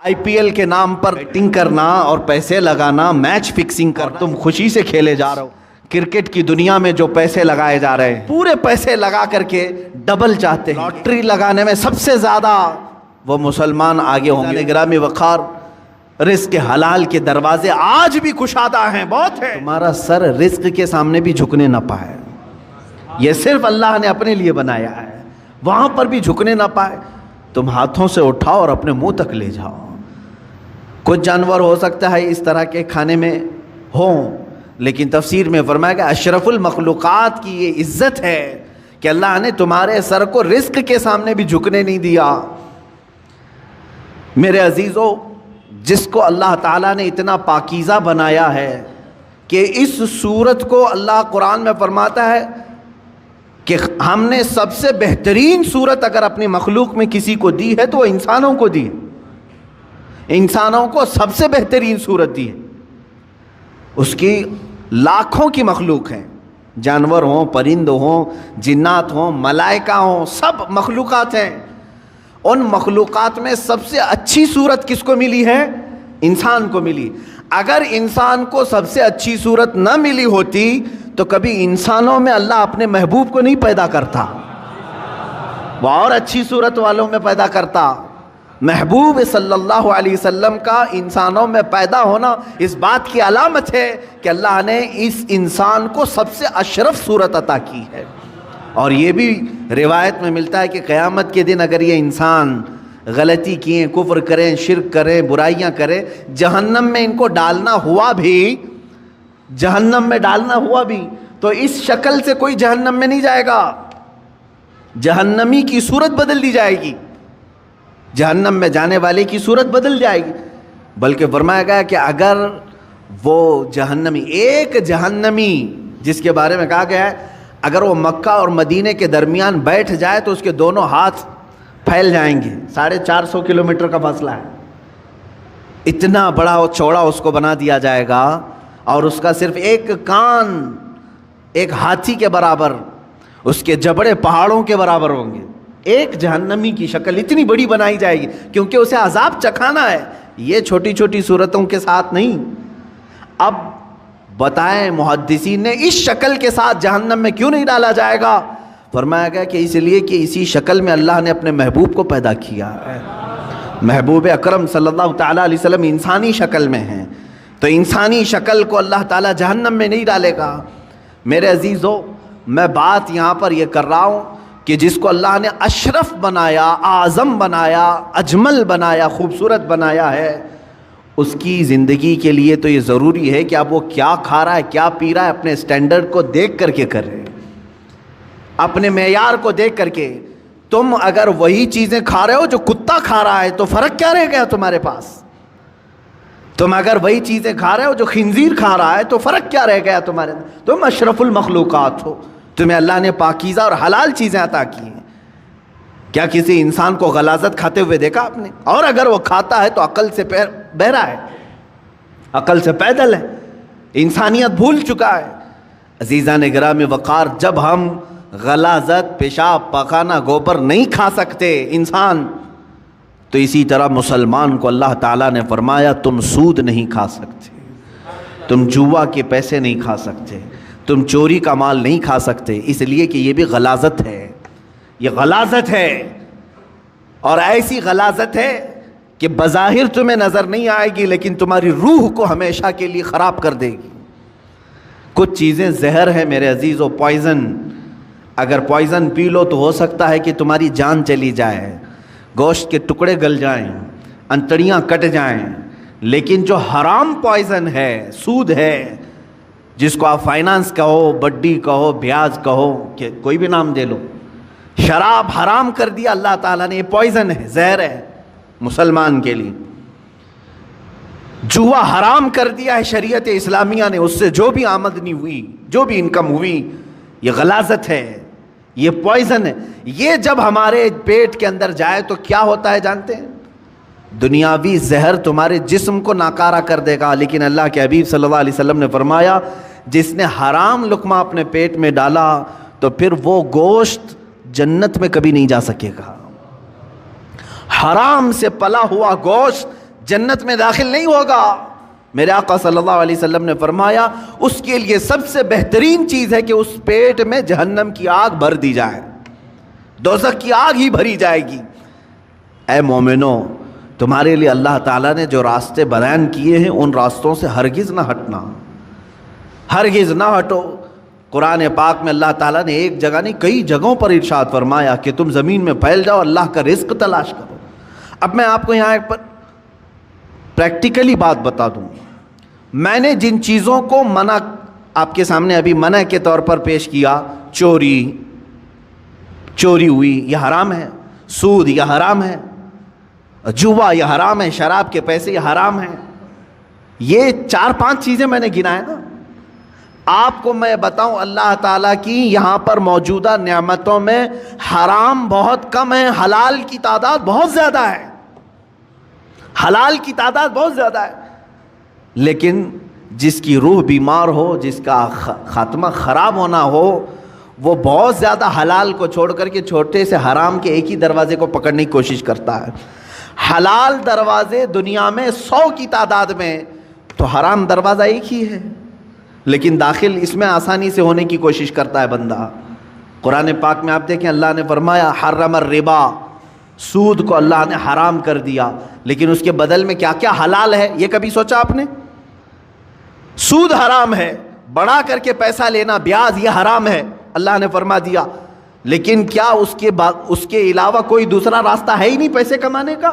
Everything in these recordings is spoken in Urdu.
IPL کے نام پر بیٹنگ کرنا اور پیسے لگانا، میچ فکسنگ کرنا، تم خوشی سے کھیلے جا رہے ہو۔ کرکٹ کی دنیا میں جو پیسے لگائے جا رہے ہیں، پورے پیسے لگا کر کے ڈبل چاہتے ہیں۔ لاٹری لگانے میں سب سے زیادہ وہ مسلمان آگے ہوں گے۔ گرامی وقار، رزق حلال کے دروازے آج بھی کشادہ ہیں، بہت ہے۔ تمہارا سر رزق کے سامنے بھی جھکنے نہ پائے، یہ صرف اللہ نے اپنے لیے بنایا ہے، وہاں پر بھی جھکنے نہ پائے۔ تم ہاتھوں سے اٹھاؤ اور اپنے منہ تک لے جاؤ۔ کچھ جانور ہو سکتا ہے اس طرح کے کھانے میں ہوں، لیکن تفسیر میں فرمایا کہ اشرف المخلوقات کی یہ عزت ہے کہ اللہ نے تمہارے سر کو رزق کے سامنے بھی جھکنے نہیں دیا۔ میرے عزیزو، جس کو اللہ تعالیٰ نے اتنا پاکیزہ بنایا ہے کہ اس صورت کو اللہ قرآن میں فرماتا ہے کہ ہم نے سب سے بہترین صورت اگر اپنی مخلوق میں کسی کو دی ہے تو وہ انسانوں کو دی ہے۔ انسانوں کو سب سے بہترین صورت دی ہے۔ اس کی لاکھوں کی مخلوق ہیں، جانور ہوں، پرند ہوں، جنات ہوں، ملائکہ ہوں، سب مخلوقات ہیں۔ ان مخلوقات میں سب سے اچھی صورت کس کو ملی ہے؟ انسان کو ملی۔ اگر انسان کو سب سے اچھی صورت نہ ملی ہوتی تو کبھی انسانوں میں اللہ اپنے محبوب کو نہیں پیدا کرتا، وہ اور اچھی صورت والوں میں پیدا کرتا۔ محبوب صلی اللہ علیہ وسلم کا انسانوں میں پیدا ہونا اس بات کی علامت ہے کہ اللہ نے اس انسان کو سب سے اشرف صورت عطا کی ہے۔ اور یہ بھی روایت میں ملتا ہے کہ قیامت کے دن اگر یہ انسان غلطی کیے، کفر کریں، شرک کریں، برائیاں کریں، جہنم میں ان کو ڈالنا ہوا بھی، جہنم میں ڈالنا ہوا بھی تو اس شکل سے کوئی جہنم میں نہیں جائے گا، جہنمی کی صورت بدل دی جائے گی، جہنم میں جانے والے کی صورت بدل جائے گی۔ بلکہ فرمایا گیا کہ اگر وہ جہنمی، ایک جہنمی جس کے بارے میں کہا گیا ہے اگر وہ مکہ اور مدینے کے درمیان بیٹھ جائے تو اس کے دونوں ہاتھ پھیل جائیں گے۔ 450 کلومیٹر کا فاصلہ ہے، اتنا بڑا اور چوڑا اس کو بنا دیا جائے گا، اور اس کا صرف ایک کان ایک ہاتھی کے برابر، اس کے جبڑے پہاڑوں کے برابر ہوں گے۔ ایک جہنمی کی شکل اتنی بڑی بنائی جائے گی کیونکہ اسے عذاب چکھانا ہے، یہ چھوٹی چھوٹی صورتوں کے ساتھ نہیں۔ اب بتائیں محدثین نے اس شکل کے ساتھ جہنم میں کیوں نہیں ڈالا جائے گا؟ فرمایا گیا کہ اس لیے کہ اسی شکل میں اللہ نے اپنے محبوب کو پیدا کیا ہے۔ محبوب اکرم صلی اللہ تعالیٰ علیہ وسلم انسانی شکل میں ہیں، تو انسانی شکل کو اللہ تعالیٰ جہنم میں نہیں ڈالے گا۔ میرے عزیزو، میں بات یہاں پر یہ کر رہا ہوں کہ جس کو اللہ نے اشرف بنایا، اعظم بنایا، اجمل بنایا، خوبصورت بنایا ہے، اس کی زندگی کے لیے تو یہ ضروری ہے کہ اب وہ کیا کھا رہا ہے، کیا پی رہا ہے، اپنے سٹینڈرڈ کو دیکھ کر کے کرے، اپنے معیار کو دیکھ کر کے۔ تم اگر وہی چیزیں کھا رہے ہو جو کتا کھا رہا ہے تو فرق کیا رہ گیا تمہارے پاس؟ تم اگر وہی چیزیں کھا رہے ہو جو خنزیر کھا رہا ہے تو فرق کیا رہ گیا تمہارے؟ تم اشرف المخلوقات ہو، تمہیں اللہ نے پاکیزہ اور حلال چیزیں عطا کی ہیں۔ کیا کسی انسان کو غلاظت کھاتے ہوئے دیکھا آپ نے؟ اور اگر وہ کھاتا ہے تو عقل سے بہرا ہے، عقل سے پیدل ہے، انسانیت بھول چکا ہے۔ عزیزان گرامی وقار، جب ہم غلاظت، پیشاب، پاخانہ، گوبر نہیں کھا سکتے انسان، تو اسی طرح مسلمان کو اللہ تعالیٰ نے فرمایا تم سود نہیں کھا سکتے، تم جوا کے پیسے نہیں کھا سکتے، تم چوری کا مال نہیں کھا سکتے، اس لیے کہ یہ بھی غلاظت ہے، یہ غلاظت ہے، اور ایسی غلاظت ہے کہ بظاہر تمہیں نظر نہیں آئے گی لیکن تمہاری روح کو ہمیشہ کے لیے خراب کر دے گی۔ کچھ چیزیں زہر ہیں میرے عزیزو، پوائزن، اگر پوائزن پی لو تو ہو سکتا ہے کہ تمہاری جان چلی جائے، گوشت کے ٹکڑے گل جائیں، انتڑیاں کٹ جائیں، لیکن جو حرام پوائزن ہے، سود ہے، جس کو آپ فائنانس کہو، بڈی کہو، بیاج کہو، کہ کوئی بھی نام دے لو، شراب حرام کر دیا اللہ تعالیٰ نے، یہ پوائزن ہے، زہر ہے مسلمان کے لیے۔ جوا حرام کر دیا ہے شریعت اسلامیہ نے، اس سے جو بھی آمدنی ہوئی، جو بھی انکم ہوئی، یہ غلاظت ہے، یہ پوائزن ہے۔ یہ جب ہمارے پیٹ کے اندر جائے تو کیا ہوتا ہے جانتے ہیں؟ دنیاوی زہر تمہارے جسم کو ناکارہ کر دے گا، لیکن اللہ کے حبیب صلی اللہ علیہ وسلم نے فرمایا جس نے حرام لقمہ اپنے پیٹ میں ڈالا تو پھر وہ گوشت جنت میں کبھی نہیں جا سکے گا۔ حرام سے پلا ہوا گوشت جنت میں داخل نہیں ہوگا۔ میرے آقا صلی اللہ علیہ وسلم نے فرمایا اس کے لیے سب سے بہترین چیز ہے کہ اس پیٹ میں جہنم کی آگ بھر دی جائے، دوزخ کی آگ ہی بھری جائے گی۔ اے مومنو، تمہارے لیے اللہ تعالیٰ نے جو راستے بیان کیے ہیں ان راستوں سے ہرگز نہ ہٹنا، ہرگز نہ ہٹو۔ قرآن پاک میں اللہ تعالیٰ نے ایک جگہ نہیں کئی جگہوں پر ارشاد فرمایا کہ تم زمین میں پھیل جاؤ، اللہ کا رزق تلاش کرو۔ اب میں آپ کو یہاں ایک پریکٹیکلی بات بتا دوں، میں نے جن چیزوں کو منع آپ کے سامنے ابھی منع کے طور پر پیش کیا، چوری ہوئی یہ حرام ہے، سود یہ حرام ہے، جوا یہ حرام ہے، شراب کے پیسے یہ حرام ہیں، یہ 4-5 چیزیں میں نے گنائے نا۔ آپ کو میں بتاؤں اللہ تعالیٰ کی یہاں پر موجودہ نعمتوں میں حرام بہت کم ہے، حلال کی تعداد بہت زیادہ ہے، حلال کی تعداد بہت زیادہ ہے۔ لیکن جس کی روح بیمار ہو، جس کا خاتمہ خراب ہونا ہو، وہ بہت زیادہ حلال کو چھوڑ کر کے چھوٹے سے حرام کے ایک ہی دروازے کو پکڑنے کی کوشش کرتا ہے۔ حلال دروازے دنیا میں 100 کی تعداد میں، تو حرام دروازہ ایک ہی ہے، لیکن داخل اس میں آسانی سے ہونے کی کوشش کرتا ہے بندہ۔ قرآن پاک میں آپ دیکھیں اللہ نے فرمایا حرم الربا، سود کو اللہ نے حرام کر دیا، لیکن اس کے بدل میں کیا کیا حلال ہے، یہ کبھی سوچا آپ نے؟ سود حرام ہے، بڑھا کر کے پیسہ لینا، بیاج یہ حرام ہے، اللہ نے فرما دیا، لیکن کیا اس کے علاوہ کوئی دوسرا راستہ ہے ہی نہیں پیسے کمانے کا؟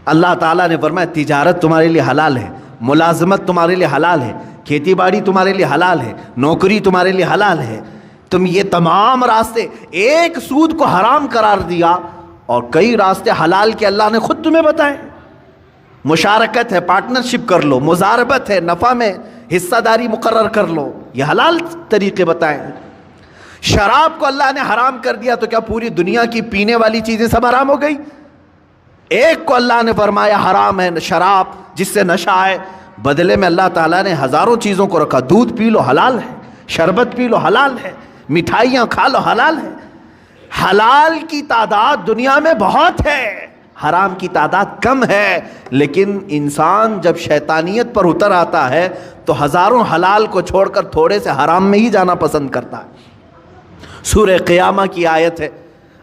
اللہ تعالیٰ نے فرمایا تجارت تمہارے لیے حلال ہے، ملازمت تمہارے لیے حلال ہے، کھیتی باڑی تمہارے لیے حلال ہے، نوکری تمہارے لیے حلال ہے۔ تم یہ تمام راستے، ایک سود کو حرام قرار دیا اور کئی راستے حلال کے اللہ نے خود تمہیں بتائے۔ مشارکت ہے، پارٹنرشپ کر لو، مزاربت ہے، نفع میں حصہ داری مقرر کر لو، یہ حلال طریقے بتائیں۔ شراب کو اللہ نے حرام کر دیا تو کیا پوری دنیا کی پینے والی چیزیں سب حرام ہو گئی؟ ایک کو اللہ نے فرمایا حرام ہے شراب، جس سے نشہ آئے، بدلے میں اللہ تعالیٰ نے ہزاروں چیزوں کو رکھا۔ دودھ پی لو حلال ہے، شربت پی لو حلال ہے، مٹھائیاں کھا لو حلال ہے۔ حلال کی تعداد دنیا میں بہت ہے، حرام کی تعداد کم ہے، لیکن انسان جب شیطانیت پر اتر آتا ہے تو ہزاروں حلال کو چھوڑ کر تھوڑے سے حرام میں ہی جانا پسند کرتا ہے۔ سورہ قیامہ کی آیت ہے،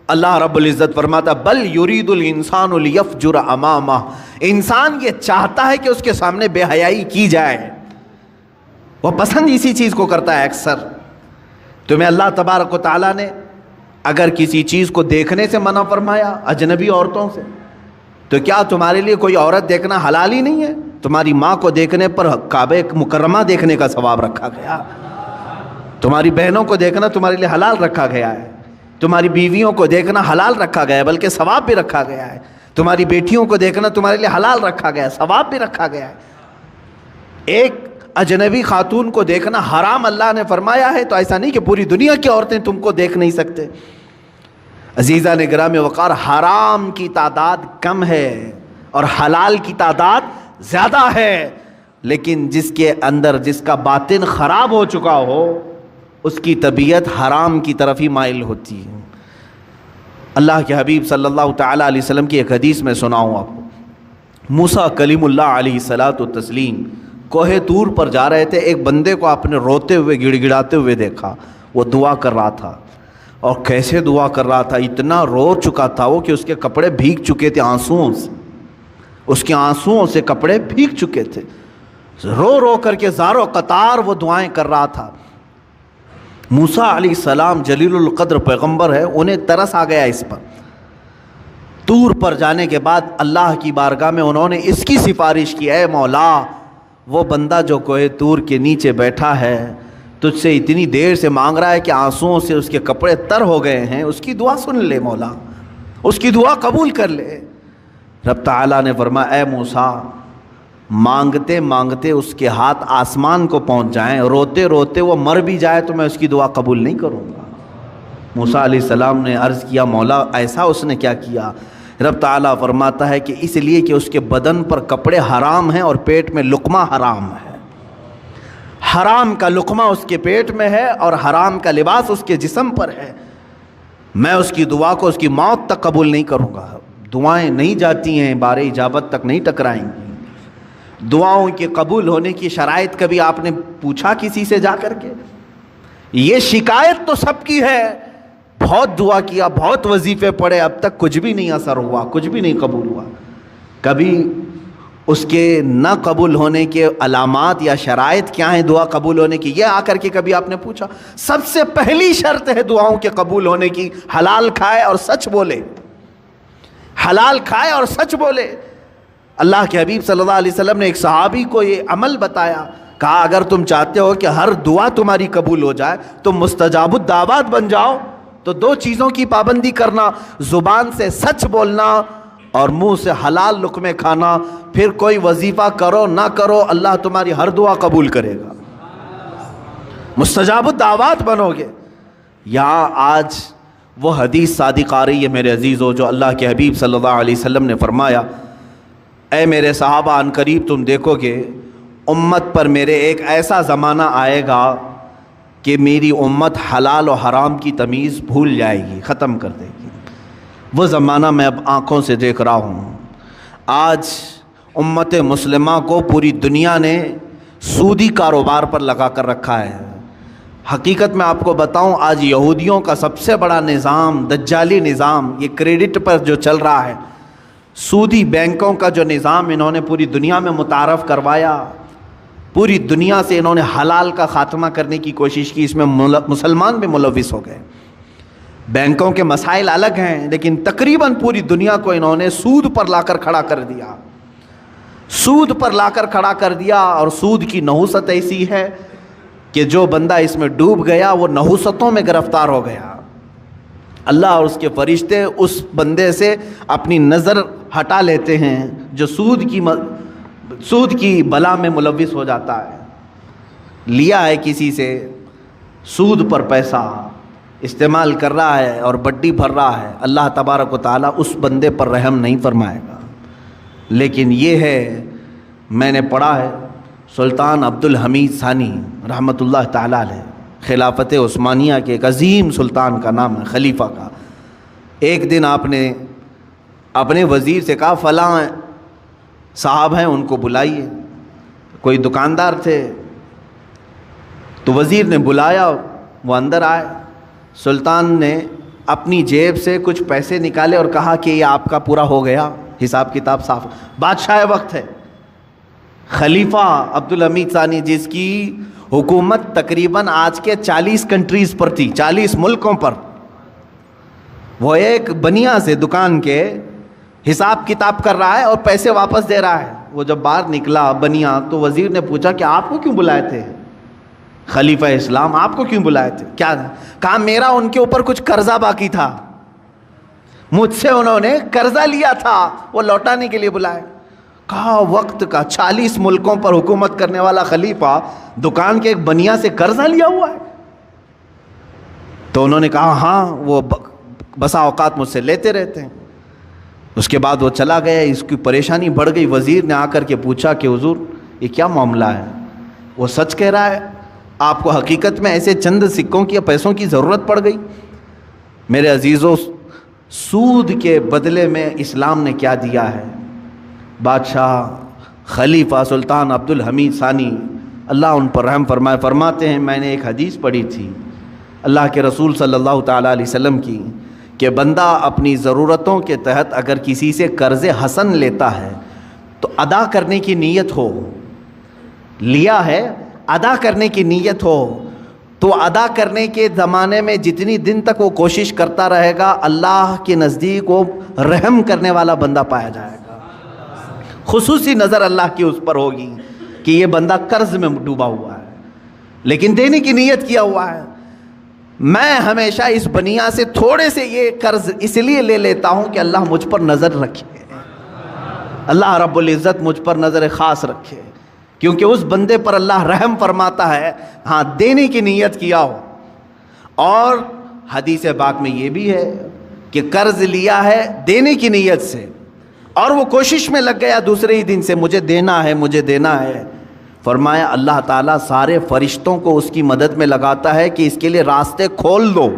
اللہ رب العزت فرماتا بل یرید الانسان لیفجر امامہ، انسان یہ چاہتا ہے کہ اس کے سامنے بے حیائی کی جائے، وہ پسند اسی چیز کو کرتا ہے اکثر۔ تمہیں اللہ تبارک و تعالیٰ نے اگر کسی چیز کو دیکھنے سے منع فرمایا اجنبی عورتوں سے، تو کیا تمہارے لیے کوئی عورت دیکھنا حلال ہی نہیں ہے؟ تمہاری ماں کو دیکھنے پر کعبہ مکرمہ دیکھنے کا ثواب رکھا گیا، تمہاری بہنوں کو دیکھنا تمہارے لیے حلال رکھا گیا ہے، تمہاری بیویوں کو دیکھنا حلال رکھا گیا ہے، بلکہ ثواب بھی رکھا گیا ہے، تمہاری بیٹیوں کو دیکھنا تمہارے لیے حلال رکھا گیا ہے، ثواب بھی رکھا گیا ہے۔ ایک اجنبی خاتون کو دیکھنا حرام اللہ نے فرمایا ہے، تو ایسا نہیں کہ پوری دنیا کی عورتیں تم کو دیکھ نہیں سکتے۔ عزیزان گرامی وقار، حرام کی تعداد کم ہے اور حلال کی تعداد زیادہ ہے، لیکن جس کے اندر جس کا باطن خراب ہو چکا ہو اس کی طبیعت حرام کی طرف ہی مائل ہوتی ہے۔ اللہ کے حبیب صلی اللہ تعالیٰ علیہ وسلم کی ایک حدیث میں سناؤں آپ کو۔ موسیٰ کلیم اللہ علیہ الصلاۃ والتسلیم کوہ طور پر جا رہے تھے، ایک بندے کو آپ نے روتے ہوئے گڑ گڑاتے ہوئے دیکھا، وہ دعا کر رہا تھا، اور کیسے دعا کر رہا تھا، اتنا رو چکا تھا وہ کہ اس کے کپڑے بھیگ چکے تھے آنسوؤں سے، اس کے آنسوؤں سے کپڑے بھیگ چکے تھے، رو رو کر کے زارو قطار وہ دعائیں کر رہا تھا۔ موسیٰ علیہ السلام جلیل القدر پیغمبر ہے، انہیں ترس آ گیا اس پر۔ طور پر جانے کے بعد اللہ کی بارگاہ میں انہوں نے اس کی سفارش کی، اے مولا وہ بندہ جو کوہ طور کے نیچے بیٹھا ہے تجھ سے اتنی دیر سے مانگ رہا ہے کہ آنسوؤں سے اس کے کپڑے تر ہو گئے ہیں، اس کی دعا سن لے مولا، اس کی دعا قبول کر لے۔ رب تعالیٰ نے فرمایا اے موسیٰ، مانگتے مانگتے اس کے ہاتھ آسمان کو پہنچ جائیں، روتے روتے وہ مر بھی جائے تو میں اس کی دعا قبول نہیں کروں گا۔ موسیٰ علیہ السلام نے عرض کیا مولا ایسا اس نے کیا کیا؟ رب تعالیٰ فرماتا ہے کہ اس لیے کہ اس کے بدن پر کپڑے حرام ہیں اور پیٹ میں لقمہ حرام ہے، حرام کا لقمہ اس کے پیٹ میں ہے اور حرام کا لباس اس کے جسم پر ہے، میں اس کی دعا کو اس کی موت تک قبول نہیں کروں گا۔ دعائیں نہیں جاتی ہیں، بار اجابت تک نہیں ٹکرائیں گی۔ دعاؤں کے قبول ہونے کی شرائط کبھی آپ نے پوچھا کسی سے جا کر کے؟ یہ شکایت تو سب کی ہے، بہت دعا کیا، بہت وظیفے پڑھے، اب تک کچھ بھی نہیں اثر ہوا، کچھ بھی نہیں قبول ہوا۔ کبھی اس کے نہ قبول ہونے کے علامات یا شرائط کیا ہیں دعا قبول ہونے کی، یہ آ کر کے کبھی آپ نے پوچھا؟ سب سے پہلی شرط ہے دعاؤں کے قبول ہونے کی، حلال کھائے اور سچ بولے، حلال کھائے اور سچ بولے۔ اللہ کے حبیب صلی اللہ علیہ وسلم نے ایک صحابی کو یہ عمل بتایا، کہا اگر تم چاہتے ہو کہ ہر دعا تمہاری قبول ہو جائے تو مستجاب الدعوات بن جاؤ، تو دو چیزوں کی پابندی کرنا، زبان سے سچ بولنا اور منہ سے حلال لقمے کھانا، پھر کوئی وظیفہ کرو نہ کرو اللہ تمہاری ہر دعا قبول کرے گا، مستجاب الدعوات بنو گے۔ یہاں آج وہ حدیث صادق آ رہی ہے میرے عزیزو، جو اللہ کے حبیب صلی اللہ علیہ وسلم نے فرمایا، اے میرے صحابہ ان قریب تم دیکھو گے امت پر میرے ایک ایسا زمانہ آئے گا کہ میری امت حلال و حرام کی تمیز بھول جائے گی، ختم کر دے گی۔ وہ زمانہ میں اب آنکھوں سے دیکھ رہا ہوں۔ آج امت مسلمہ کو پوری دنیا نے سودی کاروبار پر لگا کر رکھا ہے۔ حقیقت میں آپ کو بتاؤں، آج یہودیوں کا سب سے بڑا نظام، دجالی نظام، یہ کریڈٹ پر جو چل رہا ہے، سودی بینکوں کا جو نظام انہوں نے پوری دنیا میں متعارف کروایا، پوری دنیا سے انہوں نے حلال کا خاتمہ کرنے کی کوشش کی، اس میں مسلمان بھی ملوث ہو گئے۔ بینکوں کے مسائل الگ ہیں، لیکن تقریباً پوری دنیا کو انہوں نے سود پر لا کر کھڑا کر دیا، سود پر لا کر کھڑا کر دیا۔ اور سود کی نحوست ایسی ہے کہ جو بندہ اس میں ڈوب گیا وہ نحوستوں میں گرفتار ہو گیا۔ اللہ اور اس کے فرشتے اس بندے سے اپنی نظر ہٹا لیتے ہیں جو سود کی بلا میں ملوث ہو جاتا ہے۔ لیا ہے کسی سے، سود پر پیسہ استعمال کر رہا ہے اور بڈی بھر رہا ہے، اللہ تبارک و تعالیٰ اس بندے پر رحم نہیں فرمائے گا۔ لیکن یہ ہے، میں نے پڑھا ہے سلطان عبد الحمید ثانی رحمۃ اللہ تعالیٰ علیہ، خلافت عثمانیہ کے ایک عظیم سلطان کا نام ہے، خلیفہ کا۔ ایک دن آپ نے اپنے وزیر سے کہا فلاں صاحب ہیں ان کو بلائیے، کوئی دکاندار تھے، تو وزیر نے بلایا، وہ اندر آئے، سلطان نے اپنی جیب سے کچھ پیسے نکالے اور کہا کہ یہ آپ کا پورا ہو گیا، حساب کتاب صاف۔ بادشاہ وقت ہے خلیفہ عبد الحمید ثانی، جس کی حکومت تقریباً آج کے 40 کنٹریز پر تھی، 40 ملکوں پر، وہ ایک بنیا سے دکان کے حساب کتاب کر رہا ہے اور پیسے واپس دے رہا ہے۔ وہ جب باہر نکلا بنیا تو وزیر نے پوچھا کہ آپ کو کیوں بلائے تھے خلیفہ اسلام، آپ کو کیوں بلائے تھے؟ کیا کہا؟ میرا ان کے اوپر کچھ قرضہ باقی تھا، مجھ سے انہوں نے قرضہ لیا تھا، وہ لوٹانے کے لیے بلائے۔ کہا وقت کا 40 ملکوں پر حکومت کرنے والا خلیفہ دکان کے ایک بنیا سے قرضہ لیا ہوا ہے؟ تو انہوں نے کہا ہاں، وہ بسا اوقات مجھ سے لیتے رہتے ہیں۔ اس کے بعد وہ چلا گیا، اس کی پریشانی بڑھ گئی۔ وزیر نے آ کر کے پوچھا کہ حضور یہ کیا معاملہ ہے؟ وہ سچ کہہ رہا ہے، آپ کو حقیقت میں ایسے چند سکوں کی یا پیسوں کی ضرورت پڑ گئی؟ میرے عزیزوں، سود کے بدلے میں اسلام نے کیا دیا ہے؟ بادشاہ خلیفہ سلطان عبد الحمید ثانی اللہ ان پر رحم فرمائے فرماتے ہیں، میں نے ایک حدیث پڑھی تھی اللہ کے رسول صلی اللہ تعالیٰ علیہ وسلم کی، کہ بندہ اپنی ضرورتوں کے تحت اگر کسی سے قرض حسن لیتا ہے تو ادا کرنے کی نیت ہو، لیا ہے ادا کرنے کی نیت ہو، تو ادا کرنے کے زمانے میں جتنی دن تک وہ کوشش کرتا رہے گا اللہ کے نزدیک وہ رحم کرنے والا بندہ پایا جائے گا، خصوصی نظر اللہ کی اس پر ہوگی کہ یہ بندہ قرض میں ڈوبا ہوا ہے لیکن دینے کی نیت کیا ہوا ہے۔ میں ہمیشہ اس بنیا سے تھوڑے سے یہ قرض اس لیے لے لیتا ہوں کہ اللہ مجھ پر نظر رکھے، اللہ رب العزت مجھ پر نظر خاص رکھے، کیونکہ اس بندے پر اللہ رحم فرماتا ہے ہاں دینے کی نیت کیا ہو۔ اور حدیث پاک میں یہ بھی ہے کہ قرض لیا ہے دینے کی نیت سے اور وہ کوشش میں لگ گیا دوسرے ہی دن سے مجھے دینا ہے مجھے دینا ہے، فرمایا اللہ تعالیٰ سارے فرشتوں کو اس کی مدد میں لگاتا ہے کہ اس کے لیے راستے کھول دو،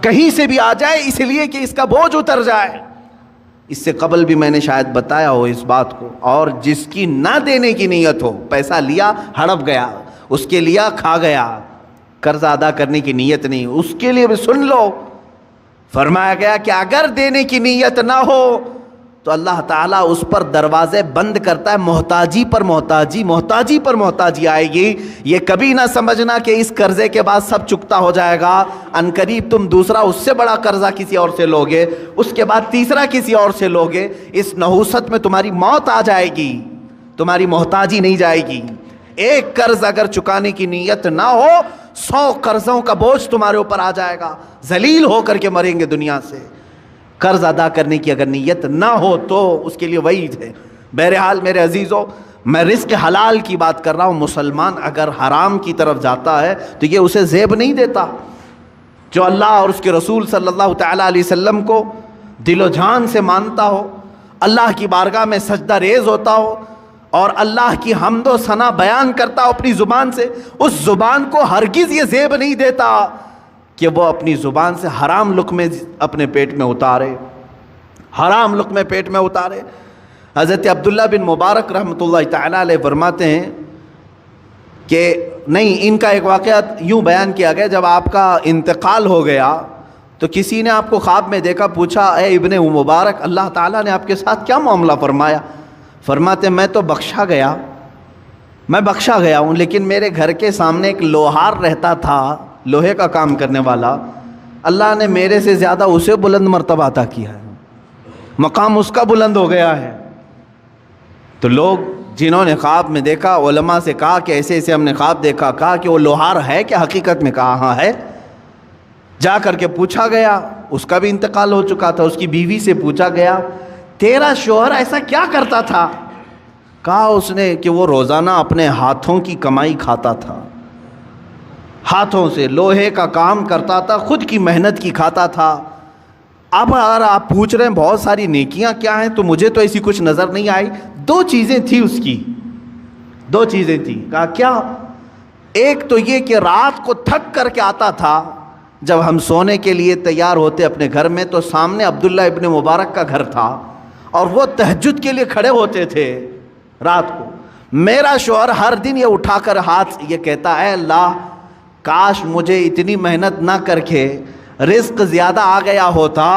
کہیں سے بھی آ جائے اس لیے کہ اس کا بوجھ اتر جائے۔ اس سے قبل بھی میں نے شاید بتایا ہو اس بات کو. اور جس کی نہ دینے کی نیت ہو, پیسہ لیا ہڑپ گیا, اس کے لیا کھا گیا, قرض ادا کرنے کی نیت نہیں, اس کے لیے بھی سن لو. فرمایا گیا کہ اگر دینے کی نیت نہ ہو تو اللہ تعالیٰ اس پر دروازے بند کرتا ہے. محتاجی پر محتاجی, محتاجی پر محتاجی آئے گی. یہ کبھی نہ سمجھنا کہ اس قرضے کے بعد سب چکتا ہو جائے گا. عنقریب تم دوسرا اس سے بڑا قرضہ کسی اور سے لوگے, اس کے بعد تیسرا کسی اور سے لوگے. اس نحوست میں تمہاری موت آ جائے گی, تمہاری محتاجی نہیں جائے گی. ایک قرض اگر چکانے کی نیت نہ ہو, 100 قرضوں کا بوجھ تمہارے اوپر آ جائے گا, ذلیل ہو کر کے مریں گے دنیا سے. قرض ادا کرنے کی اگر نیت نہ ہو تو اس کے لیے وعید ہے. بہرحال میرے عزیزوں, میں رزق حلال کی بات کر رہا ہوں. مسلمان اگر حرام کی طرف جاتا ہے تو یہ اسے زیب نہیں دیتا. جو اللہ اور اس کے رسول صلی اللہ تعالیٰ علیہ وسلم کو دل و جان سے مانتا ہو, اللہ کی بارگاہ میں سجدہ ریز ہوتا ہو اور اللہ کی حمد و ثنا بیان کرتا ہو اپنی زبان سے, اس زبان کو ہرگز یہ زیب نہیں دیتا کہ وہ اپنی زبان سے حرام لقمے اپنے پیٹ میں اتارے, حرام لقمے پیٹ میں اتارے. حضرت عبداللہ بن مبارک رحمۃ اللہ تعالیٰ علیہ فرماتے ہیں کہ نہیں, ان کا ایک واقعہ یوں بیان کیا گیا, جب آپ کا انتقال ہو گیا تو کسی نے آپ کو خواب میں دیکھا, پوچھا اے ابن مبارک اللہ تعالیٰ نے آپ کے ساتھ کیا معاملہ فرمایا؟ فرماتے میں تو بخشا گیا ہوں, لیکن میرے گھر کے سامنے ایک لوہار رہتا تھا, لوہے کا کام کرنے والا, اللہ نے میرے سے زیادہ اسے بلند مرتبہ عطا کیا ہے, مقام اس کا بلند ہو گیا ہے. تو لوگ جنہوں نے خواب میں دیکھا علماء سے کہا کہ ایسے ایسے ہم نے خواب دیکھا, کہا کہ وہ لوہار ہے کہ حقیقت میں؟ کہا ہاں ہے. جا کر کے پوچھا گیا, اس کا بھی انتقال ہو چکا تھا, اس کی بیوی سے پوچھا گیا تیرا شوہر ایسا کیا کرتا تھا؟ کہا اس نے کہ وہ روزانہ اپنے ہاتھوں کی کمائی کھاتا تھا, ہاتھوں سے لوہے کا کام کرتا تھا, خود کی محنت کی کھاتا تھا. اب اگر آپ پوچھ رہے ہیں بہت ساری نیکیاں کیا ہیں, تو مجھے تو ایسی کچھ نظر نہیں آئی. 2 چیزیں تھیں اس کی, 2 چیزیں تھیں. کہا کیا؟ ایک تو یہ کہ رات کو تھک کر کے آتا تھا, جب ہم سونے کے لیے تیار ہوتے اپنے گھر میں تو سامنے عبداللہ ابن مبارک کا گھر تھا اور وہ تہجد کے لیے کھڑے ہوتے تھے رات کو. میرا شوہر ہر دن یہ اٹھا کر ہاتھ یہ کہتا اے اللہ کاش مجھے اتنی محنت نہ کر کے رزق زیادہ آ گیا ہوتا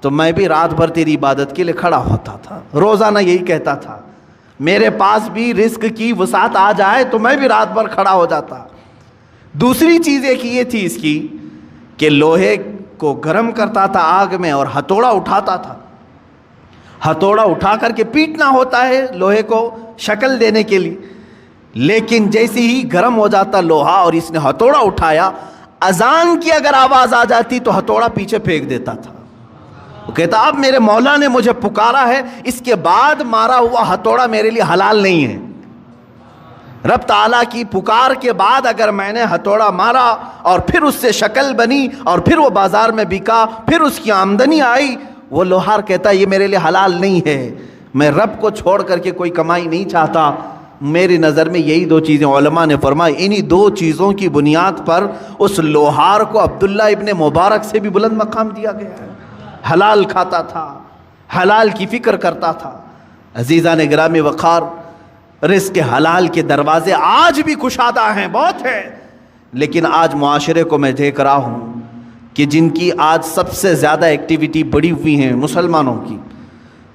تو میں بھی رات بھر تیری عبادت کے لیے کھڑا ہوتا تھا. روزانہ یہی کہتا تھا, میرے پاس بھی رزق کی وسعت آ جائے تو میں بھی رات بھر کھڑا ہو جاتا. دوسری چیز ایک یہ تھی اس کی کہ لوہے کو گرم کرتا تھا آگ میں اور ہتھوڑا اٹھاتا تھا, ہتھوڑا اٹھا کر کے پیٹنا ہوتا ہے لوہے کو شکل دینے کے لیے, لیکن جیسے ہی گرم ہو جاتا لوہا اور اس نے ہتھوڑا اٹھایا, اذان کی اگر آواز آ جاتی تو ہتھوڑا پیچھے پھینک دیتا تھا. وہ کہتا اب میرے مولا نے مجھے پکارا ہے, اس کے بعد مارا ہوا ہتھوڑا میرے لیے حلال نہیں ہے. رب تعالیٰ کی پکار کے بعد اگر میں نے ہتھوڑا مارا اور پھر اس سے شکل بنی اور پھر وہ بازار میں بکا, پھر اس کی آمدنی آئی, وہ لوہار کہتا یہ میرے لیے حلال نہیں ہے. میں رب کو چھوڑ کر کے کوئی کمائی نہیں چاہتا. میری نظر میں یہی 2 چیزیں علماء نے فرمائی, انہی 2 چیزوں کی بنیاد پر اس لوہار کو عبداللہ ابن مبارک سے بھی بلند مقام دیا گیا ہے. حلال کھاتا تھا, حلال کی فکر کرتا تھا. عزیزان گرامی وقار, رزق حلال کے دروازے آج بھی کشادہ ہیں, بہت ہیں, لیکن آج معاشرے کو میں دیکھ رہا ہوں کہ جن کی آج سب سے زیادہ ایکٹیویٹی بڑھی ہوئی ہیں مسلمانوں کی.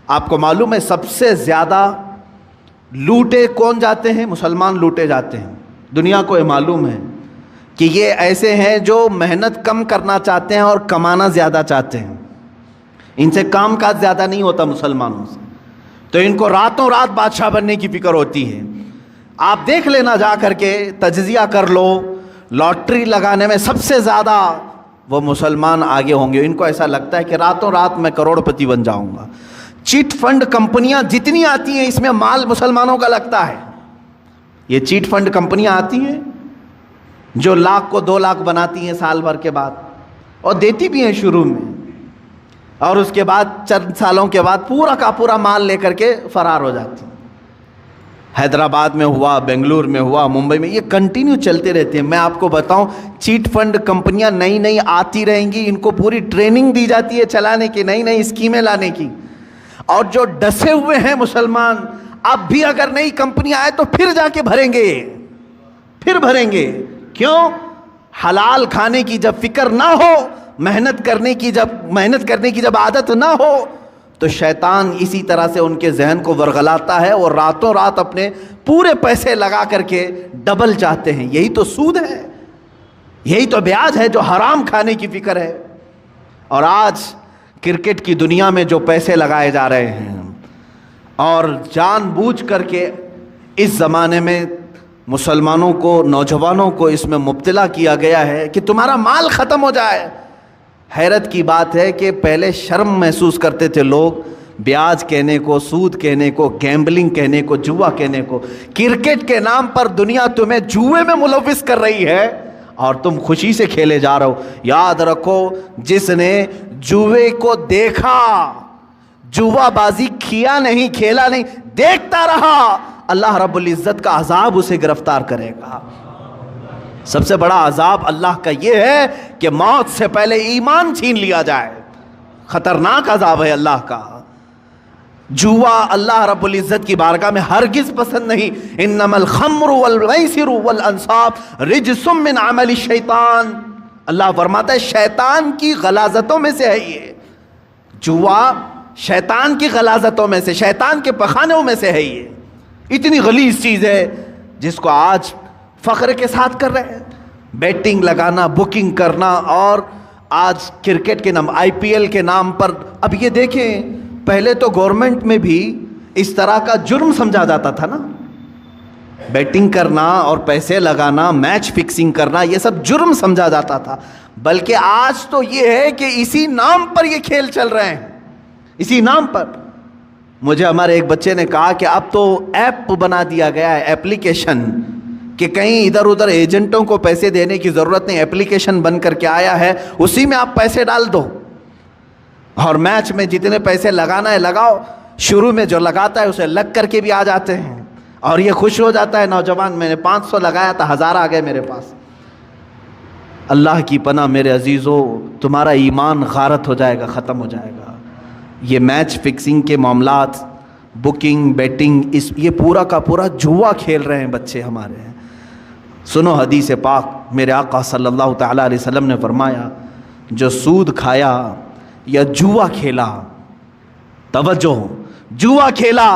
آپ کو معلوم ہے سب سے زیادہ لوٹے کون جاتے ہیں؟ مسلمان لوٹے جاتے ہیں. دنیا کو یہ معلوم ہے کہ یہ ایسے ہیں جو محنت کم کرنا چاہتے ہیں اور کمانا زیادہ چاہتے ہیں. ان سے کام کاج زیادہ نہیں ہوتا مسلمانوں سے, تو ان کو راتوں رات بادشاہ بننے کی فکر ہوتی ہے. آپ دیکھ لینا, جا کر کے تجزیہ کر لو, لاٹری لگانے میں سب سے زیادہ وہ مسلمان آگے ہوں گے. ان کو ایسا لگتا ہے کہ راتوں رات میں کروڑ پتی بن جاؤں گا. چیٹ فنڈ کمپنیاں جتنی آتی ہیں اس میں مال مسلمانوں کا لگتا ہے. یہ چیٹ فنڈ کمپنیاں آتی ہیں جو 1 لاکھ کو 2 لاکھ بناتی ہیں سال بھر کے بعد, اور دیتی بھی ہیں شروع میں, اور اس کے بعد چند سالوں کے بعد پورا کا پورا مال لے کر کے فرار ہو جاتی ہیں. حیدرآباد میں ہوا, بنگلور میں ہوا, ممبئی میں, یہ کنٹینیو چلتے رہتے ہیں. میں آپ کو بتاؤں چیٹ فنڈ کمپنیاں نئی نئی آتی رہیں گی, ان کو پوری ٹریننگ دی جاتی ہے چلانے کی, نئی نئی اسکیمیں لانے کی. اور جو ڈسے ہوئے ہیں مسلمان، اب بھی اگر نئی کمپنی آئے تو پھر جا کے بھریں گے، پھر بھریں گے. کیوں؟ حلال کھانے کی جب فکر نہ ہو، محنت کرنے کی جب عادت نہ ہو، تو شیطان اسی طرح سے ان کے ذہن کو ورغلاتا ہے اور راتوں رات اپنے پورے پیسے لگا کر کے ڈبل چاہتے ہیں. یہی تو سود ہے، یہی تو بیاج ہے جو حرام کھانے کی فکر ہے. اور آج کرکٹ کی دنیا میں جو پیسے لگائے جا رہے ہیں، اور جان بوجھ کر کے اس زمانے میں مسلمانوں کو، نوجوانوں کو اس میں مبتلا کیا گیا ہے کہ تمہارا مال ختم ہو جائے. حیرت کی بات ہے کہ پہلے شرم محسوس کرتے تھے لوگ بیاج کہنے کو، سود کہنے کو، گیمبلنگ کہنے کو، جوا کہنے کو. کرکٹ کے نام پر دنیا تمہیں جوئے میں ملوث کر رہی ہے اور تم خوشی سے کھیلے جا رہے ہو. یاد رکھو، جس نے جوئے کو دیکھا، جوا بازی کیا نہیں، کھیلا نہیں، دیکھتا رہا، اللہ رب العزت کا عذاب اسے گرفتار کرے گا. سب سے بڑا عذاب اللہ کا یہ ہے کہ موت سے پہلے ایمان چھین لیا جائے. خطرناک عذاب ہے اللہ کا. جوا اللہ رب العزت کی بارگاہ میں ہرگز پسند نہیں. انما الخمر والمیسر والانصاب رجس من عمل الشیطان. اللہ فرماتا ہے شیطان کی غلاظتوں میں سے ہے یہ جوا، شیطان کی غلاظتوں میں سے، شیطان کے پخانوں میں سے ہے. یہ اتنی غلیظ چیز ہے جس کو آج فخر کے ساتھ کر رہے ہیں. بیٹنگ لگانا، بکنگ کرنا، اور آج کرکٹ کے نام، آئی پی ایل کے نام پر. اب یہ دیکھیں، پہلے تو گورنمنٹ میں بھی اس طرح کا جرم سمجھا جاتا تھا نا. بیٹنگ کرنا اور پیسے لگانا، میچ فکسنگ کرنا، یہ سب جرم سمجھا جاتا تھا. بلکہ آج تو یہ ہے کہ اسی نام پر یہ کھیل چل رہے ہیں، اسی نام پر. مجھے ہمارے ایک بچے نے کہا کہ اب تو ایپ بنا دیا گیا ہے، ایپلیکیشن، کہ کہیں ادھر ادھر ایجنٹوں کو پیسے دینے کی ضرورت نہیں، ایپلیکیشن بن کر کے آیا ہے، اسی میں آپ پیسے ڈال دو اور میچ میں جتنے پیسے لگانا ہے لگاؤ. شروع میں جو لگاتا ہے اسے لگ کر کے بھی آ جاتے ہیں اور یہ خوش ہو جاتا ہے نوجوان. میں نے 500 لگایا تھا، 1000 آ گئے میرے پاس. اللہ کی پناہ میرے عزیزو، تمہارا ایمان غارت ہو جائے گا، ختم ہو جائے گا. یہ میچ فکسنگ کے معاملات، بکنگ، بیٹنگ، یہ پورا کا پورا جوا کھیل رہے ہیں بچے ہمارے. سنو حدیث پاک، میرے آقا صلی اللہ تعالیٰ علیہ وسلم نے فرمایا، جو سود کھایا یا جوا کھیلا، توجہ، جوا کھیلا.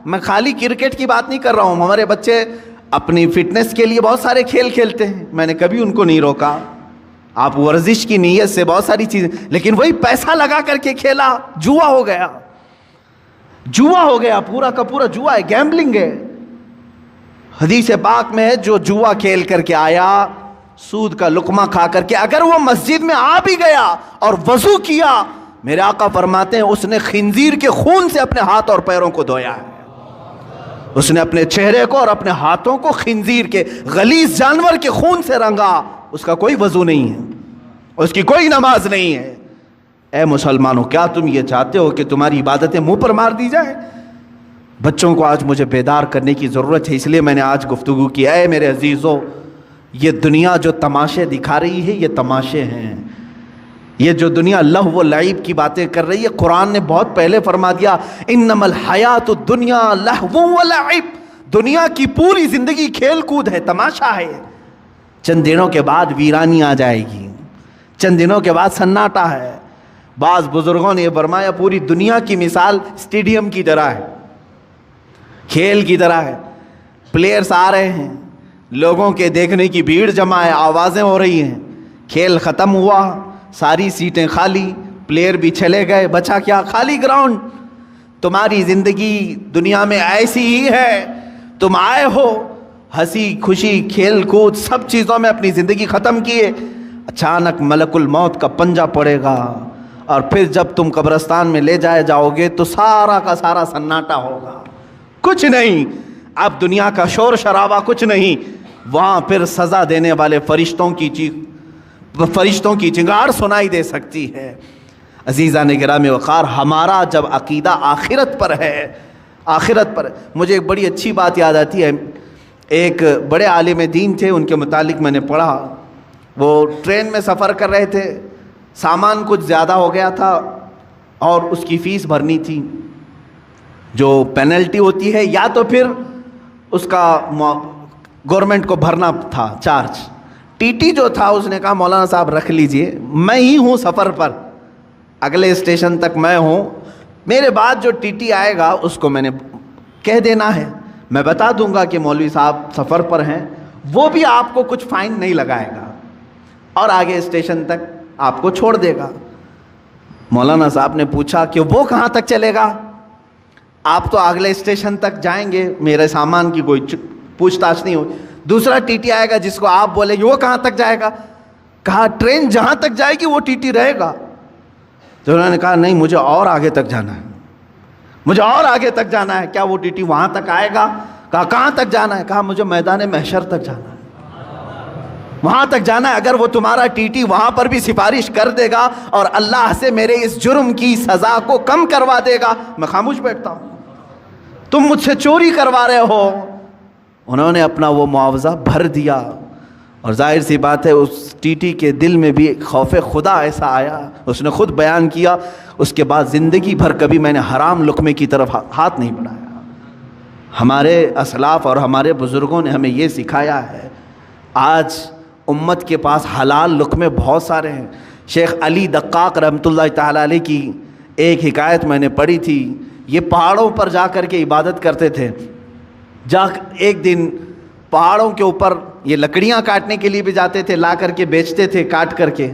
میں خالی کرکٹ کی بات نہیں کر رہا ہوں، ہمارے بچے اپنی فٹنس کے لیے بہت سارے کھیل کھیلتے ہیں، میں نے کبھی ان کو نہیں روکا. آپ ورزش کی نیت سے بہت ساری چیزیں، لیکن وہی پیسہ لگا کر کے کھیلا، جوا ہو گیا. جوا ہو گیا، پورا کا پورا جوا ہے، گیمبلنگ ہے. حدیث پاک میں ہے جو جوا کھیل کر کے آیا، سود کا لقمہ کھا کر کے، اگر وہ مسجد میں آ بھی گیا اور وضو کیا، میرے آقا فرماتے ہیں اس نے خنزیر کے خون سے اپنے ہاتھ اور پیروں کو دھویا ہے. اس نے اپنے چہرے کو اور اپنے ہاتھوں کو خنزیر کے، غلیظ جانور کے خون سے رنگا. اس کا کوئی وضو نہیں ہے، اس کی کوئی نماز نہیں ہے. اے مسلمانوں، کیا تم یہ چاہتے ہو کہ تمہاری عبادتیں منہ پر مار دی جائیں؟ بچوں کو آج مجھے بیدار کرنے کی ضرورت ہے، اس لیے میں نے آج گفتگو کی. اے میرے عزیزو، یہ دنیا جو تماشے دکھا رہی ہے، یہ تماشے ہیں. یہ جو دنیا لہو و لعب کی باتیں کر رہی ہے، قرآن نے بہت پہلے فرما دیا، انما الحیات الدنیا لہو و لعب. دنیا کی پوری زندگی کھیل کود ہے، تماشا ہے. چند دنوں کے بعد ویرانی آ جائے گی، چند دنوں کے بعد سناٹا ہے. بعض بزرگوں نے یہ فرمایا پوری دنیا کی مثال اسٹیڈیم کی طرح ہے، کھیل کی طرح ہے. پلیئرز آ رہے ہیں، لوگوں کے دیکھنے کی بھیڑ جمع ہے، آوازیں ہو رہی ہیں. کھیل ختم ہوا، ساری سیٹیں خالی، پلیئر بھی چلے گئے، بچا کیا؟ خالی گراؤنڈ. تمہاری زندگی دنیا میں ایسی ہی ہے، تم آئے ہو ہنسی خوشی کھیل کود سب چیزوں میں اپنی زندگی ختم کیے. اچانک ملک الموت کا پنجہ پڑے گا اور پھر جب تم قبرستان میں لے جائے جاؤ گے تو سارا کا سارا سناٹا ہوگا، کچھ نہیں. اب دنیا کا شور شرابہ کچھ نہیں. وہاں پھر سزا دینے والے فرشتوں کی چنگاڑ سنائی دے سکتی ہے. عزیزان گرامی وقار، ہمارا جب عقیدہ آخرت پر ہے، آخرت پر، مجھے ایک بڑی اچھی بات یاد آتی ہے. ایک بڑے عالم دین تھے، ان کے متعلق میں نے پڑھا. وہ ٹرین میں سفر کر رہے تھے، سامان کچھ زیادہ ہو گیا تھا اور اس کی فیس بھرنی تھی. جو پینلٹی ہوتی ہے یا تو پھر اس کا گورنمنٹ کو بھرنا تھا چارج. ٹی ٹی جو تھا اس نے کہا مولانا صاحب رکھ لیجئے, میں ہی ہوں سفر پر, اگلے اسٹیشن تک میں ہوں, میرے بعد جو ٹی ٹی آئے گا اس کو میں نے کہہ دینا ہے, میں بتا دوں گا کہ مولوی صاحب سفر پر ہیں, وہ بھی آپ کو کچھ فائن نہیں لگائے گا اور آگے اسٹیشن تک آپ کو چھوڑ دے گا. مولانا صاحب نے پوچھا کہ وہ کہاں تک چلے گا؟ آپ تو اگلے اسٹیشن تک جائیں گے, میرے سامان کی کوئی پوچھ تاچھ نہیں ہوگی. دوسرا ٹی ٹی آئے گا جس کو آپ بولیں گے وہ کہاں تک جائے گا؟ کہا ٹرین جہاں تک جائے گی وہ ٹی ٹی رہے گا. تو انہوں نے کہا نہیں, مجھے اور آگے تک جانا ہے, مجھے اور آگے تک جانا ہے. کیا وہ ٹی ٹی وہاں تک آئے گا؟ کہا کہاں تک جانا ہے؟ کہا مجھے میدان محشر تک جانا ہے, وہاں تک جانا ہے. اگر وہ تمہارا ٹی ٹی وہاں پر بھی سفارش کر دے گا اور اللہ سے میرے اس جرم کی سزا کو کم کروا دے گا, میں خاموش بیٹھتا ہوں. تم مجھ سے چوری کروا رہے ہو. انہوں نے اپنا وہ معاوضہ بھر دیا, اور ظاہر سی بات ہے اس ٹی ٹی کے دل میں بھی خوف خدا ایسا آیا, اس نے خود بیان کیا, اس کے بعد زندگی بھر کبھی میں نے حرام لقمے کی طرف ہاتھ نہیں بڑھایا. ہمارے اسلاف اور ہمارے بزرگوں نے ہمیں یہ سکھایا ہے. آج امت کے پاس حلال لقمے بہت سارے ہیں. شیخ علی دقاق رحمۃ اللہ تعالیٰ علیہ کی ایک حکایت میں نے پڑھی تھی. یہ پہاڑوں پر جا کر کے عبادت کرتے تھے. ایک دن پہاڑوں کے اوپر یہ لکڑیاں کاٹنے کے لیے بھی جاتے تھے, لا کر کے بیچتے تھے کاٹ کر کے.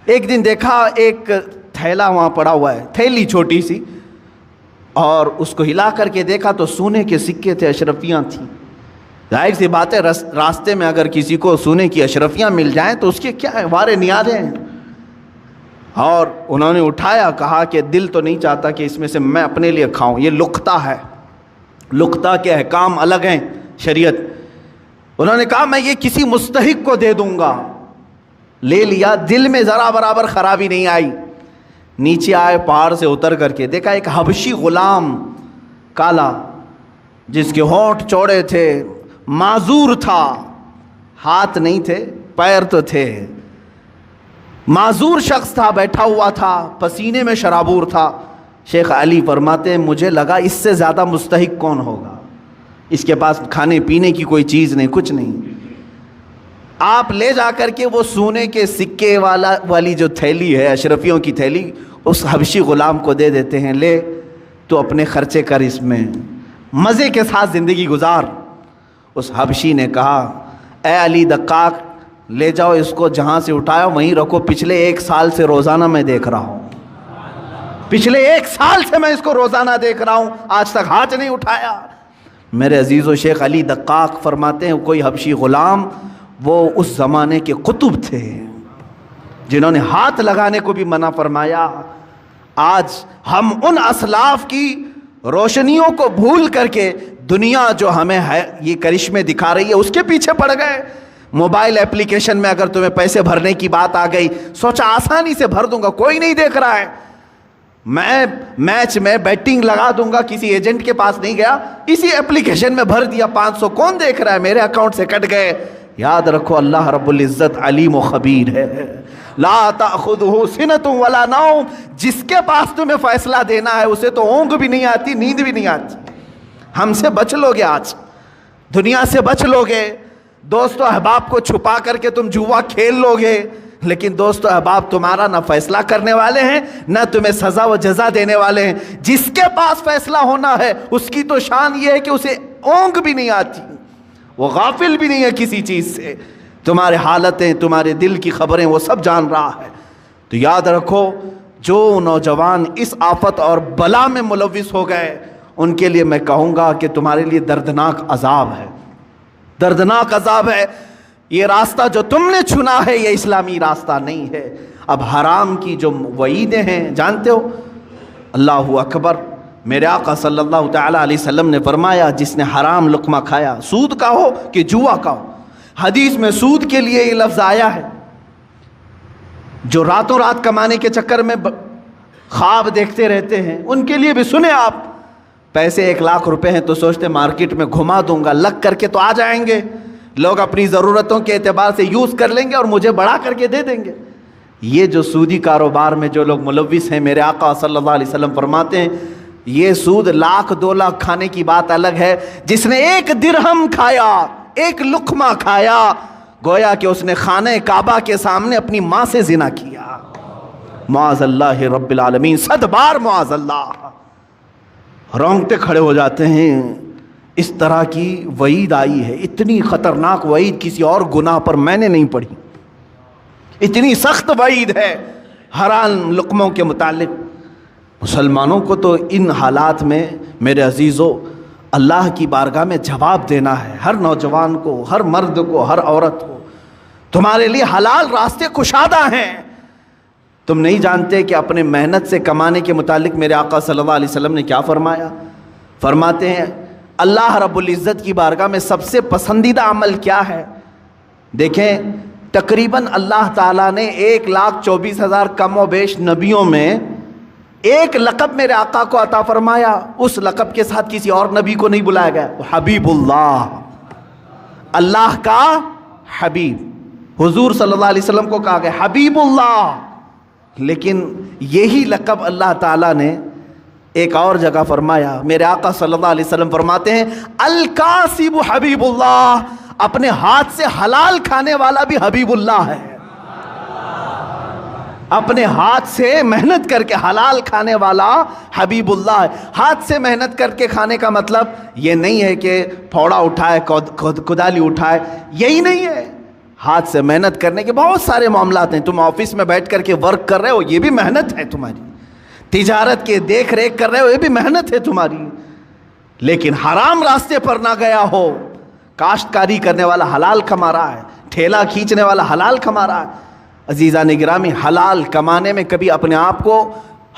ایک دن دیکھا ایک تھیلا وہاں پڑا ہوا ہے, تھیلی چھوٹی سی, اور اس کو ہلا کر کے دیکھا تو سونے کے سکے تھے, اشرفیاں تھیں. ظاہر سی بات ہے راستے میں اگر کسی کو سونے کی اشرفیاں مل جائیں تو اس کے کیا ہے, وارے نیازیں ہیں. اور انہوں نے اٹھایا, کہا کہ دل تو نہیں چاہتا کہ اس میں سے میں اپنے لیے کھاؤں, یہ لقطہ ہے, لقطہ کے احکام الگ ہیں شریعت. انہوں نے کہا میں یہ کسی مستحق کو دے دوں گا. لے لیا, دل میں ذرا برابر خرابی نہیں آئی. نیچے آئے, پہاڑ سے اتر کر کے دیکھا ایک حبشی غلام کالا, جس کے ہونٹ چوڑے تھے, معذور تھا, ہاتھ نہیں تھے پیر تو تھے, معذور شخص تھا, بیٹھا ہوا تھا, پسینے میں شرابور تھا. شیخ علی فرماتے ہیں مجھے لگا اس سے زیادہ مستحق کون ہوگا, اس کے پاس کھانے پینے کی کوئی چیز نہیں, کچھ نہیں. آپ لے جا کر کے وہ سونے کے سکے والی جو تھیلی ہے, اشرفیوں کی تھیلی, اس حبشی غلام کو دے دیتے ہیں, لے تو اپنے خرچے کر, اس میں مزے کے ساتھ زندگی گزار. اس حبشی نے کہا اے علی دقاق, لے جاؤ اس کو, جہاں سے اٹھایا وہیں رکھو, پچھلے 1 سال سے روزانہ میں دیکھ رہا ہوں, پچھلے 1 سال سے میں اس کو روزانہ دیکھ رہا ہوں, آج تک ہاتھ نہیں اٹھایا. میرے عزیز و شیخ علی دقاق فرماتے ہیں کوئی حبشی غلام, وہ اس زمانے کے قطب تھے جنہوں نے ہاتھ لگانے کو بھی منع فرمایا. آج ہم ان اسلاف کی روشنیوں کو بھول کر کے دنیا جو ہمیں ہے یہ کرشمے دکھا رہی ہے اس کے پیچھے پڑ گئے. موبائل اپلیکیشن میں اگر تمہیں پیسے بھرنے کی بات آ گئی, سوچا آسانی سے بھر دوں گا, کوئی نہیں دیکھ رہا ہے, میں میچ میں بیٹنگ لگا دوں گا, کسی ایجنٹ کے پاس نہیں گیا, اسی اپلیکیشن میں بھر دیا, 500 کون دیکھ رہا ہے, میرے اکاؤنٹ سے کٹ گئے. یاد رکھو اللہ رب العزت علیم و خبیر ہے. لا تأخذہ سنۃ ولا نوم, جس کے پاس تمہیں فیصلہ دینا ہے اسے تو اونگ بھی نہیں آتی, نیند بھی نہیں آتی. ہم سے بچ لو گے, آج دنیا سے بچ لو گے, دوست و احباب کو چھپا کر کے تم جوا کھیل لو گے, لیکن دوست و احباب تمہارا نہ فیصلہ کرنے والے ہیں نہ تمہیں سزا و جزا دینے والے ہیں. جس کے پاس فیصلہ ہونا ہے اس کی تو شان یہ ہے کہ اسے اونگ بھی نہیں آتی, وہ غافل بھی نہیں ہے کسی چیز سے, تمہارے حالتیں, تمہارے دل کی خبریں وہ سب جان رہا ہے. تو یاد رکھو جو نوجوان اس آفت اور بلا میں ملوث ہو گئے ان کے لیے میں کہوں گا کہ تمہارے لیے دردناک عذاب ہے, دردناک عذاب ہے. یہ راستہ جو تم نے چنا ہے یہ اسلامی راستہ نہیں ہے. اب حرام کی جو وعیدیں ہیں جانتے ہو, اللہ اکبر, میرے آقا صلی اللہ تعالیٰ علیہ وسلم نے فرمایا جس نے حرام لقمہ کھایا, سود کا ہو کہ جوا کا ہو, حدیث میں سود کے لیے یہ لفظ آیا ہے, جو راتوں رات کمانے کے چکر میں خواب دیکھتے رہتے ہیں ان کے لیے بھی سنیں آپ. پیسے 1 لاکھ روپے ہیں تو سوچتے مارکیٹ میں گھما دوں گا, لگ کر کے تو آ جائیں گے, لوگ اپنی ضرورتوں کے اعتبار سے یوز کر لیں گے اور مجھے بڑھا کر کے دے دیں گے. یہ جو سودی کاروبار میں جو لوگ ملوث ہیں, میرے آقا صلی اللہ علیہ وسلم فرماتے ہیں یہ سود 1,00,000 2,00,000 کھانے کی بات الگ ہے. جس نے 1 درہم کھایا، 1 لقمہ کھایا، گویا کہ اس نے خانہ کعبہ کے سامنے اپنی ماں سے زنا کیا. معاذ اللہ رب العالمین، 100 بار معاذ اللہ. رونگٹے کھڑے ہو جاتے ہیں. اس طرح کی وعید آئی ہے، اتنی خطرناک وعید کسی اور گناہ پر میں نے نہیں پڑھی. اتنی سخت وعید ہے حرام لقموں کے متعلق. مسلمانوں کو تو ان حالات میں میرے عزیزو اللہ کی بارگاہ میں جواب دینا ہے. ہر نوجوان کو، ہر مرد کو، ہر عورت کو، تمہارے لیے حلال راستے کشادہ ہیں. تم نہیں جانتے کہ اپنے محنت سے کمانے کے متعلق میرے آقا صلی اللہ علیہ وسلم نے کیا فرمایا. فرماتے ہیں اللہ رب العزت کی بارگاہ میں سب سے پسندیدہ عمل کیا ہے. دیکھیں تقریباً اللہ تعالیٰ نے 1,24,000 کم و بیش نبیوں میں ایک لقب میرے آقا کو عطا فرمایا. اس لقب کے ساتھ کسی اور نبی کو نہیں بلایا گیا. حبیب اللہ، اللہ کا حبیب. حضور صلی اللہ علیہ وسلم کو کہا گیا حبیب اللہ. لیکن یہی لقب اللہ تعالیٰ نے ایک اور جگہ فرمایا. میرے آقا صلی اللہ علیہ وسلم فرماتے ہیں الکاسب حبیب اللہ، اپنے ہاتھ سے حلال کھانے والا بھی حبیب اللہ ہے. اپنے ہاتھ سے محنت کر کے حلال کھانے والا حبیب اللہ ہے. ہاتھ سے محنت کر کے کھانے کا مطلب یہ نہیں ہے کہ پھوڑا اٹھائے، کدالی اٹھائے، یہی نہیں ہے. ہاتھ سے محنت کرنے کے بہت سارے معاملات ہیں. تم آفس میں بیٹھ کر کے ورک کر رہے ہو، یہ بھی محنت ہے تمہاری. تجارت کے دیکھ ریکھ کر رہے ہو، یہ بھی محنت ہے تمہاری. لیکن حرام راستے پر نہ گیا ہو. کاشتکاری کرنے والا حلال کما رہا ہے، ٹھیلا کھینچنے والا حلال کما رہا ہے. عزیزان گرامی، حلال کمانے میں کبھی اپنے آپ کو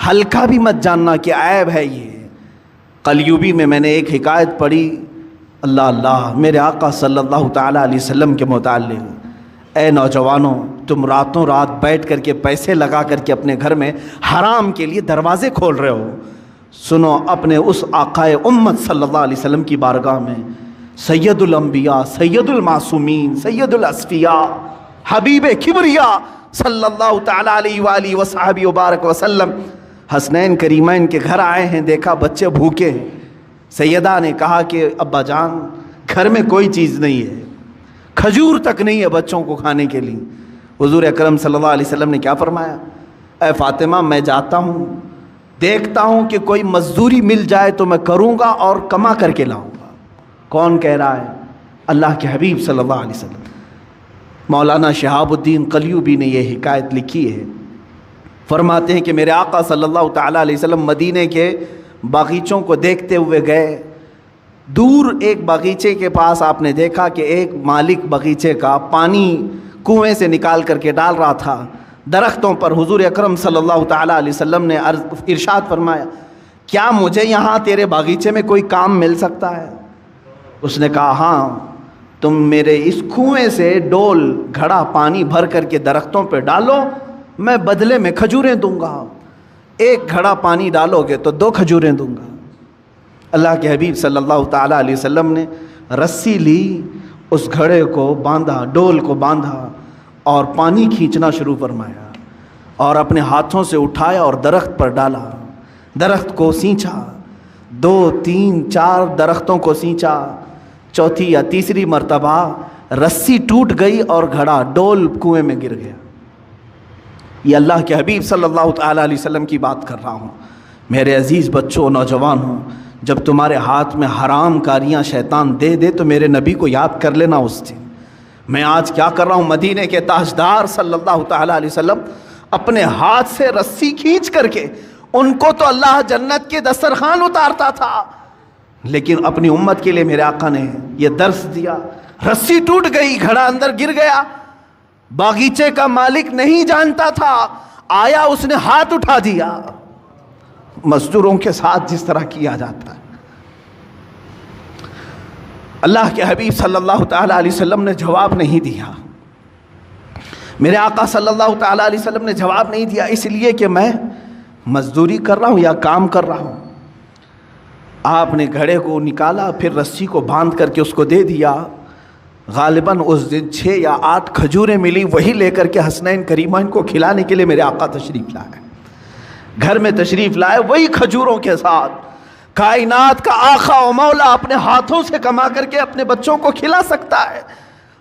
ہلکا بھی مت جاننا کہ عیب ہے یہ. قلیوبی میں نے ایک حکایت پڑھی، اللہ اللہ، میرے آقا صلی اللہ تعالیٰ علیہ وسلم کے متعلق. اے نوجوانوں، تم راتوں رات بیٹھ کر کے پیسے لگا کر کے اپنے گھر میں حرام کے لیے دروازے کھول رہے ہو. سنو اپنے اس آقائے امت صلی اللہ علیہ وسلم کی بارگاہ میں، سید الانبیاء، سید المعصومین، سید الاصفیاء، حبیب کبریا صلی اللہ تعالیٰ علیہ وآلہ وصحبہ وبارک وسلم حسنین کریمین کے گھر آئے ہیں. دیکھا بچے بھوکے ہیں. سیدہ نے کہا کہ ابا جان گھر میں کوئی چیز نہیں ہے، کھجور تک نہیں ہے بچوں کو کھانے کے لیے. حضور اکرم صلی اللہ علیہ وسلم نے کیا فرمایا؟ اے فاطمہ، میں جاتا ہوں، دیکھتا ہوں کہ کوئی مزدوری مل جائے تو میں کروں گا اور کما کر کے لاؤں گا. کون کہہ رہا ہے؟ اللہ کے حبیب صلی اللہ علیہ وسلم. مولانا شہاب الدین قلیوبی نے یہ حکایت لکھی ہے. فرماتے ہیں کہ میرے آقا صلی اللہ تعالیٰ علیہ وسلم مدینے کے باغیچوں کو دیکھتے ہوئے گئے. دور ایک باغیچے کے پاس آپ نے دیکھا کہ ایک مالک باغیچے کا پانی کنویں سے نکال کر کے ڈال رہا تھا درختوں پر. حضور اکرم صلی اللہ تعالیٰ علیہ وسلم نے ارشاد فرمایا کیا مجھے یہاں تیرے باغیچے میں کوئی کام مل سکتا ہے؟ اس نے کہا ہاں، تم میرے اس کنویں سے ڈول گھڑا پانی بھر کر کے درختوں پہ ڈالو، میں بدلے میں کھجوریں دوں گا. 1 گھڑا پانی ڈالو گے تو 2 کھجوریں دوں گا. اللہ کے حبیب صلی اللہ تعالیٰ علیہ وسلم نے رسی لی، اس گھڑے کو باندھا، ڈول کو باندھا اور پانی کھینچنا شروع فرمایا اور اپنے ہاتھوں سے اٹھایا اور درخت پر ڈالا. درخت کو سینچا، 2 3 4 درختوں کو سینچا. چوتھی یا تیسری مرتبہ رسی ٹوٹ گئی اور گھڑا ڈول کنویں میں گر گیا. یہ اللہ کے حبیب صلی اللہ تعالیٰ علیہ وسلم کی بات کر رہا ہوں. میرے عزیز بچوں، نوجوانوں، جب تمہارے ہاتھ میں حرام کاریاں شیطان دے دے تو میرے نبی کو یاد کر لینا اس دن. میں آج کیا کر رہا ہوں؟ مدینے کے تاجدار صلی اللہ تعالیٰ علیہ وسلم اپنے ہاتھ سے رسی کھینچ کر کے، ان کو تو اللہ جنت کے دسترخوان اتارتا تھا، لیکن اپنی امت کے لیے میرے آقا نے یہ درس دیا. رسی ٹوٹ گئی، گھڑا اندر گر گیا. باغیچے کا مالک نہیں جانتا تھا، آیا اس نے ہاتھ اٹھا دیا، مزدوروں کے ساتھ جس طرح کیا جاتا ہے. اللہ کے حبیب صلی اللہ تعالیٰ علیہ وسلم نے جواب نہیں دیا. میرے آقا صلی اللہ تعالیٰ علیہ وسلم نے جواب نہیں دیا، اس لیے کہ میں مزدوری کر رہا ہوں یا کام کر رہا ہوں. آپ نے گھڑے کو نکالا، پھر رسی کو باندھ کر کے اس کو دے دیا. غالباً اس دن 6 یا 8 کھجوریں ملی، وہی لے کر کے حسنین کریمین کو کھلانے کے لیے میرے آقا تشریف لائے. گھر میں تشریف لائے وہی کھجوروں کے ساتھ. کائنات کا آقا و مولا اپنے ہاتھوں سے کما کر کے اپنے بچوں کو کھلا سکتا ہے،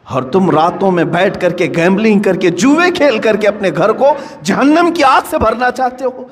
اور تم راتوں میں بیٹھ کر کے گیمبلنگ کر کے جوئے کھیل کر کے اپنے گھر کو جہنم کی آگ سے بھرنا چاہتے ہو۔